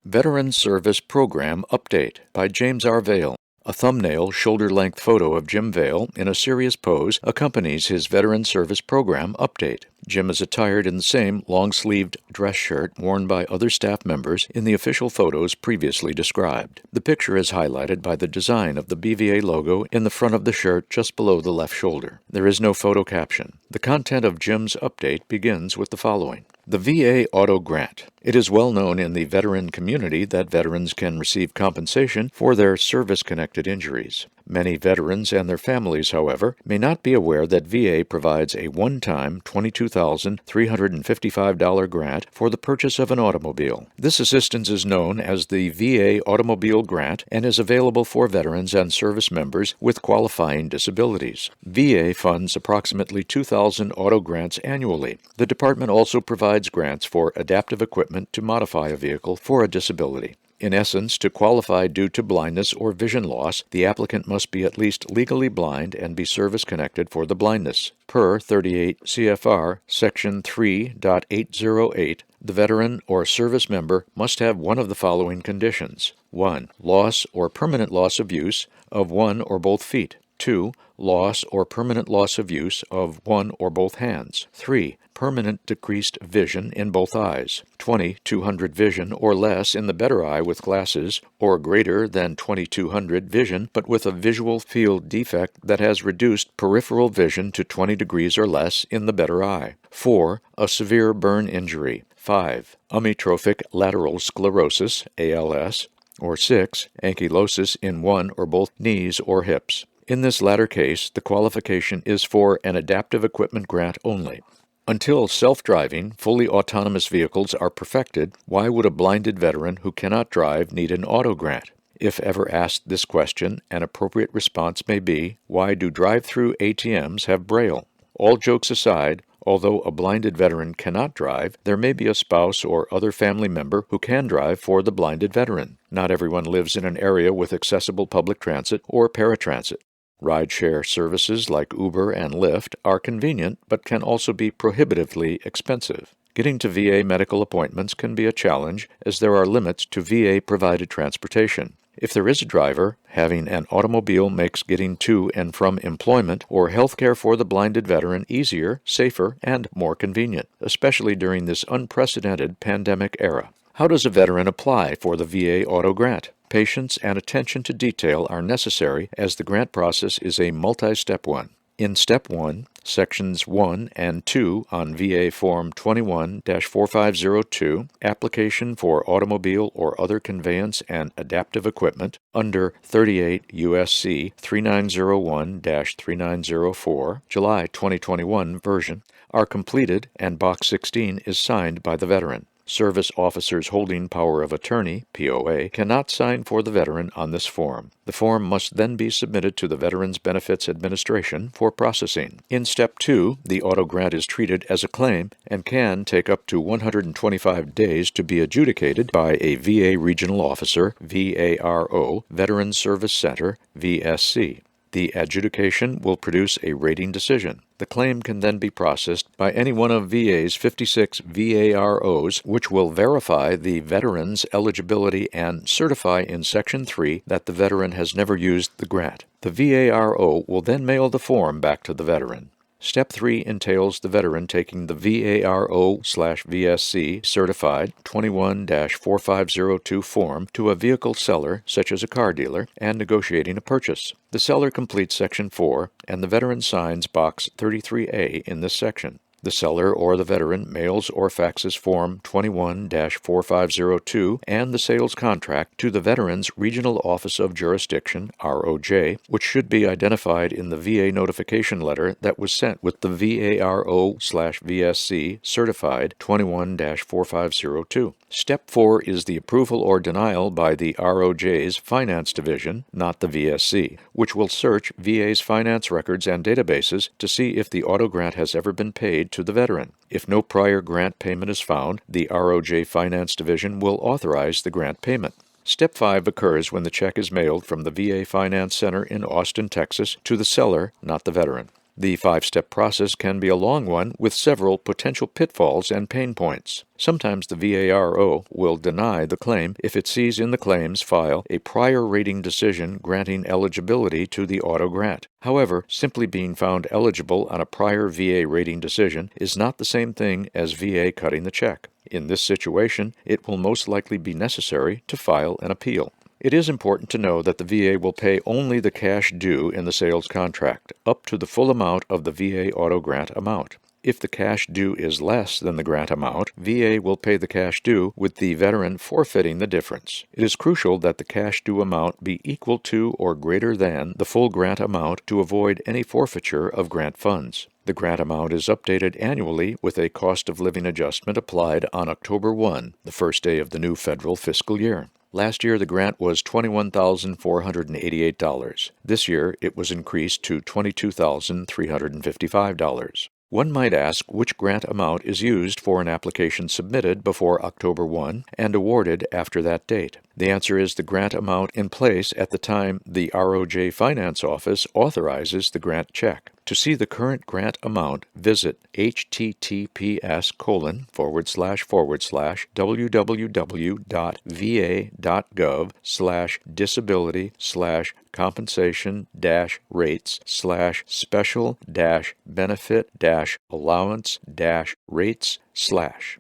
Veteran Service Program Update by James R. Vale. A thumbnail, shoulder-length photo of Jim Vale in a serious pose accompanies his Veteran Service Program update. Jim is attired in the same long-sleeved dress shirt worn by other staff members in the official photos previously described. The picture is highlighted by the design of the BVA logo in the front of the shirt just below the left shoulder. There is no photo caption. The content of Jim's update begins with the following. The VA Auto Grant. It is well known in the veteran community that veterans can receive compensation for their service-connected injuries. Many veterans and their families, however, may not be aware that VA provides a one-time $22,355 grant for the purchase of an automobile. This assistance is known as the VA Automobile Grant and is available for veterans and service members with qualifying disabilities. VA funds approximately 2,000 auto grants annually. The department also provides grants for adaptive equipment to modify a vehicle for a disability. In essence, to qualify due to blindness or vision loss, the applicant must be at least legally blind and be service-connected for the blindness. Per 38 CFR Section 3.808, the veteran or service member must have one of the following conditions. 1. Loss or permanent loss of use of one or both feet. 2. Loss or permanent loss of use of one or both hands. 3. Permanent decreased vision in both eyes. 20/200 vision or less in the better eye with glasses, or greater than 20/200 vision but with a visual field defect that has reduced peripheral vision to 20 degrees or less in the better eye. 4. A severe burn injury. 5. Amyotrophic lateral sclerosis, ALS. Or 6. Ankylosis in one or both knees or hips. In this latter case, the qualification is for an adaptive equipment grant only. Until self-driving, fully autonomous vehicles are perfected, why would a blinded veteran who cannot drive need an auto grant? If ever asked this question, an appropriate response may be, why do drive-through ATMs have Braille? All jokes aside, although a blinded veteran cannot drive, there may be a spouse or other family member who can drive for the blinded veteran. Not everyone lives in an area with accessible public transit or paratransit. Rideshare services like Uber and Lyft are convenient but can also be prohibitively expensive. Getting to VA medical appointments can be a challenge as there are limits to VA-provided transportation. If there is a driver, having an automobile makes getting to and from employment or health care for the blinded veteran easier, safer, and more convenient, especially during this unprecedented pandemic era. How does a veteran apply for the VA Auto Grant? Patience and attention to detail are necessary as the grant process is a multi-step one. In Step 1, Sections 1 and 2 on VA Form 21-4502, Application for Automobile or Other Conveyance and Adaptive Equipment, under 38 U.S.C. 3901-3904, July 2021 version, are completed and Box 16 is signed by the veteran. Service officers holding power of attorney, POA, cannot sign for the veteran on this form. The form must then be submitted to the Veterans Benefits Administration for processing. In Step 2, the auto grant is treated as a claim and can take up to 125 days to be adjudicated by a VA Regional Officer, VARO, Veterans Service Center, VSC. The adjudication will produce a rating decision. The claim can then be processed by any one of VA's 56 VAROs, which will verify the veteran's eligibility and certify in Section 3 that the veteran has never used the grant. The VARO will then mail the form back to the veteran. Step 3 entails the veteran taking the VARO/VSC certified 21-4502 form to a vehicle seller, such as a car dealer, and negotiating a purchase. The seller completes Section 4, and the veteran signs Box 33A in this section. The seller or the veteran mails or faxes Form 21-4502 and the sales contract to the Veterans Regional Office of Jurisdiction, ROJ, which should be identified in the VA notification letter that was sent with the VARO/VSC certified 21-4502. Step 4 is the approval or denial by the ROJ's Finance Division, not the VSC, which will search VA's finance records and databases to see if the auto grant has ever been paid to the veteran. If no prior grant payment is found, the ROJ Finance Division will authorize the grant payment. Step 5 occurs when the check is mailed from the VA Finance Center in Austin, Texas, to the seller, not the veteran. The five-step process can be a long one with several potential pitfalls and pain points. Sometimes the VARO will deny the claim if it sees in the claims file a prior rating decision granting eligibility to the auto grant. However, simply being found eligible on a prior VA rating decision is not the same thing as VA cutting the check. In this situation, it will most likely be necessary to file an appeal. It is important to know that the VA will pay only the cash due in the sales contract, up to the full amount of the VA auto grant amount. If the cash due is less than the grant amount, VA will pay the cash due, with the veteran forfeiting the difference. It is crucial that the cash due amount be equal to or greater than the full grant amount to avoid any forfeiture of grant funds. The grant amount is updated annually with a cost of living adjustment applied on October 1, the first day of the new federal fiscal year. Last year, the grant was $21,488. This year, it was increased to $22,355. One might ask which grant amount is used for an application submitted before October 1 and awarded after that date. The answer is the grant amount in place at the time the ROJ Finance Office authorizes the grant check. To see the current grant amount, visit https://www.va.gov/disability/compensation-rates/special-benefit-allowance-rates/.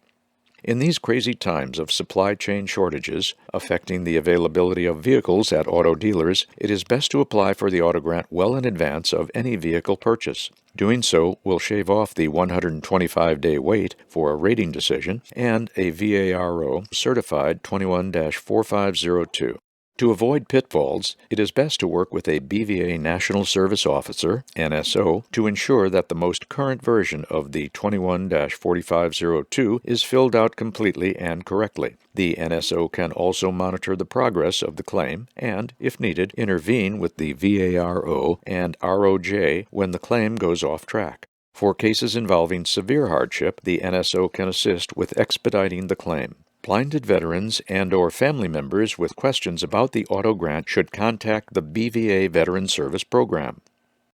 In these crazy times of supply chain shortages affecting the availability of vehicles at auto dealers, it is best to apply for the auto grant well in advance of any vehicle purchase. Doing so will shave off the 125-day wait for a rating decision and a VARO certified 21-4502. To avoid pitfalls, it is best to work with a BVA National Service Officer, NSO, to ensure that the most current version of the 21-4502 is filled out completely and correctly. The NSO can also monitor the progress of the claim and, if needed, intervene with the VARO and ROJ when the claim goes off track. For cases involving severe hardship, the NSO can assist with expediting the claim. Blinded veterans and/or family members with questions about the auto grant should contact the BVA Veteran Service Program.